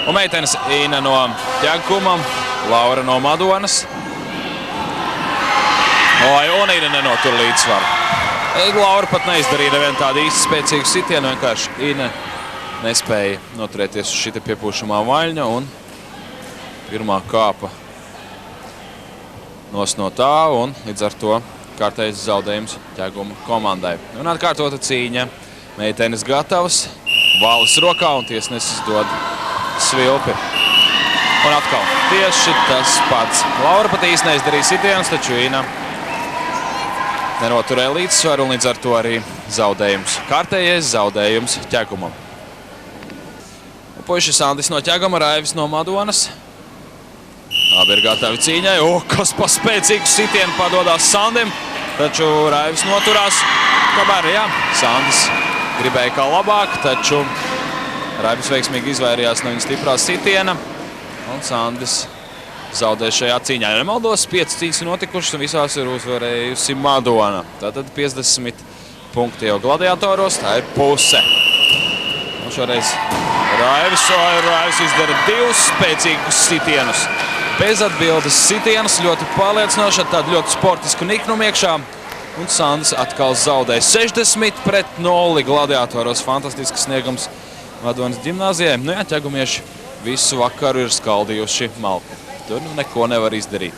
Un meitenes Ina no Ķeguma, Laura no Madonas. Un Ina nenotur līdzsvaru. Laura pat neizdarīja nevienu tādu īsti spēcīgu sitienu, vienkārši Ina nespēja noturēties uz šita piepūšamā vaļņa un pirmā kāpa nos no tā un līdz ar to kārtējs zaudējums Ķeguma komandai. Un atkārtota cīņa. Meitenes gatavas, valas rokā un tiesnesis dod svilpi. Un atkal tieši tas pats. Laura pat īsti neizdarīja sitienus, taču Ina nenoturēja līdzsvaru un līdz ar to arī zaudējums. Kārtējais zaudējums Ķegumam. Puiši Sandis no Ķeguma, Raivis no Madonas. Abi ir gatavi cīņai. Kas pa spēcīgu sitienu padodās Sandim. Taču Raivis noturās. Kamēr, jā, Sandis gribēja kā labāk, taču Raivis veiksmīgi izvairījās no viņa stiprā sitiena. Un Sandis zaudē šajā cīņā. Ja nemaldos, 5 cīņas notikušas un visās ir uzvarējusi Madona. Tātad 50 punkti jau gladiatoros, tā ir puse. Un šoreiz Raivis izdara 2 spēcīgus sitienus. Bezatbildes sitienus, ļoti pārliecinoši, tādu ļoti sportisku niknumu iekšā. Un Sandis atkal zaudē 60-0 gladiatoros. Fantastisks sniegums Madonas ģimnāzijai. Nu jā, ķegumieši visu vakaru ir skaldījuši malku. Tur neko nevar izdarīt.